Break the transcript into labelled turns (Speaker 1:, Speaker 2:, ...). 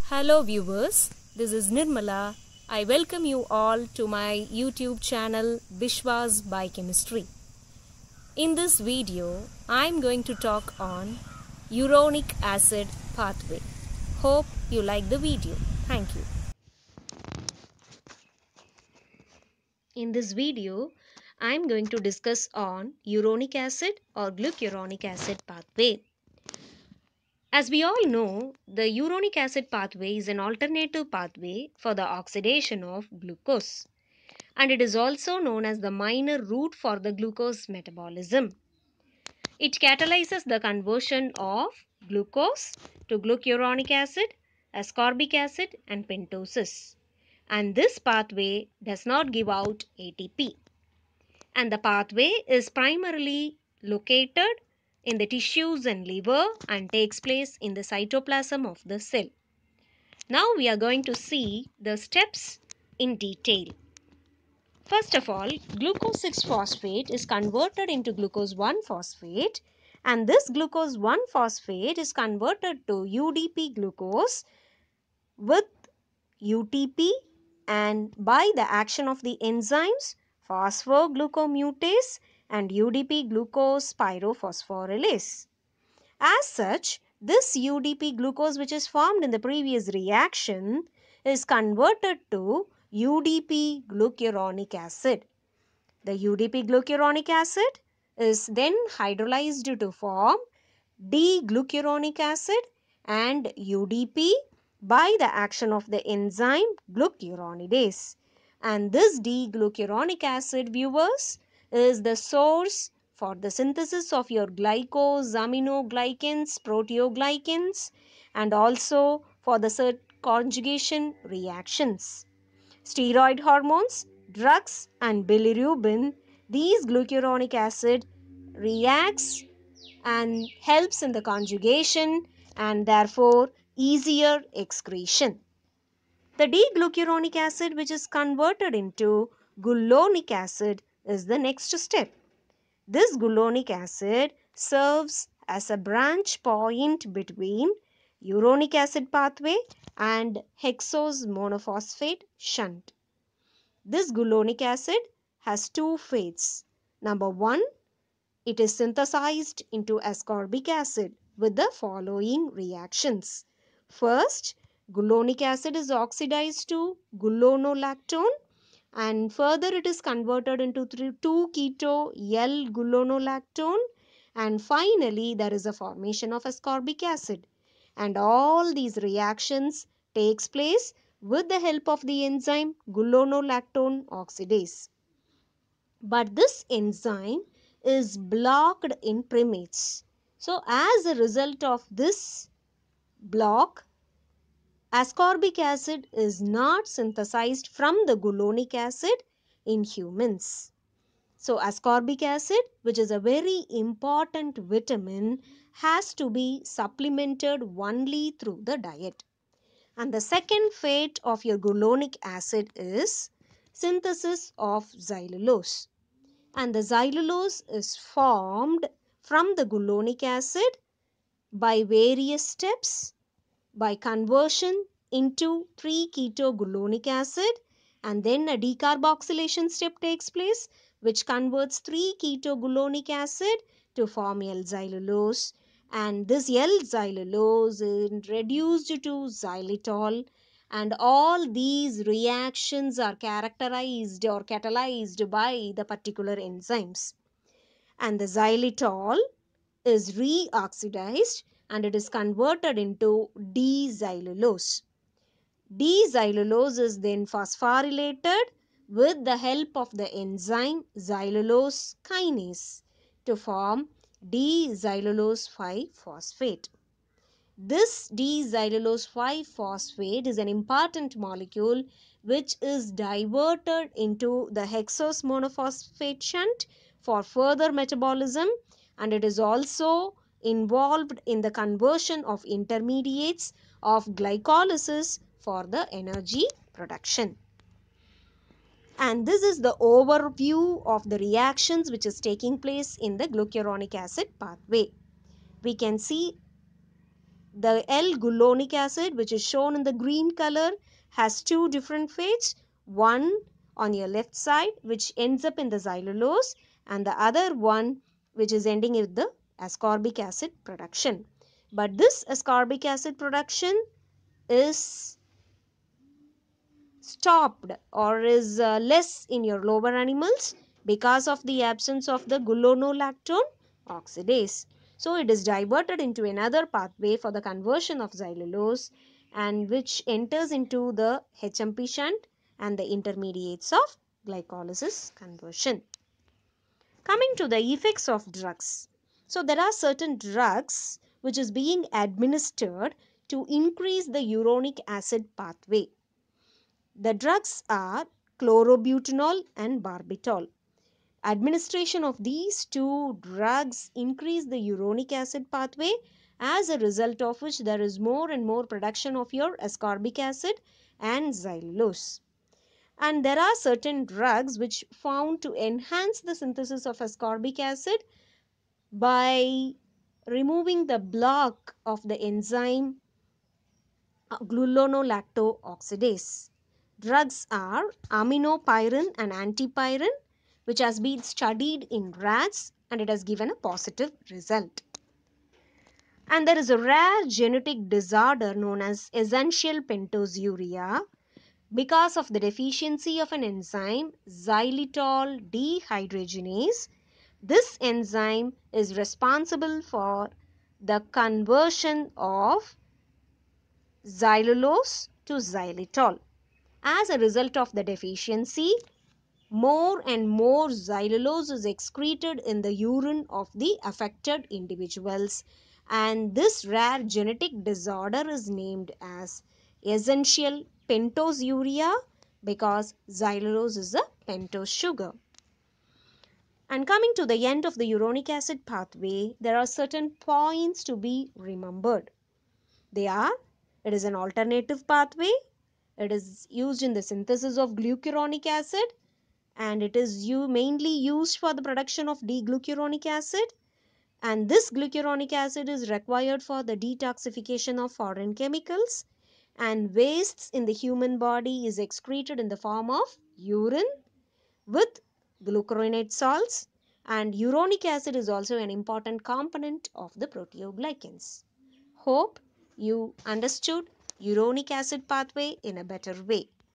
Speaker 1: Hello viewers, this is Nirmala. I welcome you all to my YouTube channel Bishwa's Biochemistry. In this video, I am going to talk on uronic acid pathway. Hope you like the video. Thank you. In this video, I am going to discuss on uronic acid or glucuronic acid pathway. As we all know, the uronic acid pathway is an alternative pathway for the oxidation of glucose, and it is also known as the minor route for the glucose metabolism. It catalyzes the conversion of glucose to glucuronic acid, ascorbic acid, and pentosis. And this pathway does not give out ATP. And the pathway is primarily located in the tissues and liver and takes place in the cytoplasm of the cell. Now we are going to see the steps in detail. First of all, glucose 6-phosphate is converted into glucose 1-phosphate, and this glucose 1-phosphate is converted to UDP glucose with UTP, and by the action of the enzymes phosphoglucomutase and UDP glucose pyrophosphorylase. As such, this UDP glucose which is formed in the previous reaction is converted to UDP glucuronic acid. The UDP glucuronic acid is then hydrolyzed to form D-glucuronic acid and UDP by the action of the enzyme glucuronidase. And this D-glucuronic acid, viewers, is the source for the synthesis of your glycosaminoglycans, proteoglycans, and also for the conjugation reactions. Steroid hormones, drugs, and bilirubin, these glucuronic acid reacts and helps in the conjugation and therefore easier excretion. The D-glucuronic acid, which is converted into gulonic acid, is the next step. This gulonic acid serves as a branch point between uronic acid pathway and hexose monophosphate shunt. This gulonic acid has two fates. Number one, it is synthesized into ascorbic acid with the following reactions. First, gulonic acid is oxidized to gulonolactone, and further it is converted into 2-keto-L-gulonolactone, and finally there is a formation of ascorbic acid. And all these reactions takes place with the help of the enzyme gulonolactone oxidase. But this enzyme is blocked in primates. So as a result of this block, ascorbic acid is not synthesized from the gulonic acid in humans. So ascorbic acid, which is a very important vitamin, has to be supplemented only through the diet. And the second fate of your gulonic acid is synthesis of xylulose. And the xylulose is formed from the gulonic acid by various steps, by conversion into 3-keto-gulonic acid, and then a decarboxylation step takes place which converts 3-keto-gulonic acid to form L-xylulose, and this L-xylulose is reduced to xylitol, and all these reactions are characterized or catalyzed by the particular enzymes. And the xylitol is reoxidized and it is converted into D-xylulose. D-xylulose is then phosphorylated with the help of the enzyme xylulose kinase to form D-xylulose 5-phosphate. This D-xylulose 5-phosphate is an important molecule which is diverted into the hexose monophosphate shunt for further metabolism, and it is also involved in the conversion of intermediates of glycolysis for the energy production. And this is the overview of the reactions which is taking place in the glucuronic acid pathway. We can see The L-gulonic acid, which is shown in the green color, has two different fates. One on your left side, which ends up in the xylulose, and the other one which is ending with the ascorbic acid production. But this ascorbic acid production is stopped or is less in your lower animals because of the absence of the gulonolactone oxidase. So it is diverted into another pathway for the conversion of xylulose, and which enters into the HMP shunt and the intermediates of glycolysis conversion. Coming to the effects of drugs. So there are certain drugs which is being administered to increase the uronic acid pathway. The drugs are chlorobutanol and barbitol. Administration of these two drugs increase the uronic acid pathway, as a result of which there is more and more production of your ascorbic acid and xylulose. And there are certain drugs which found to enhance the synthesis of ascorbic acid by removing the block of the enzyme gluconolactooxidase. Drugs are aminopyrin and antipyrin, which has been studied in rats and it has given a positive result. And there is a rare genetic disorder known as essential pentosuria because of the deficiency of an enzyme xylitol dehydrogenase. This enzyme is responsible for the conversion of xylulose to xylitol. As a result of the deficiency, more and more xylulose is excreted in the urine of the affected individuals, and this rare genetic disorder is named as essential pentosuria because xylulose is a pentose sugar. And coming to the end of the uronic acid pathway, there are certain points to be remembered. They are: it is an alternative pathway, it is used in the synthesis of glucuronic acid, and it is mainly used for the production of D-glucuronic acid, and this glucuronic acid is required for the detoxification of foreign chemicals, and wastes in the human body is excreted in the form of urine with glucuronate salts, and uronic acid is also an important component of the proteoglycans. Hope you understood uronic acid pathway in a better way.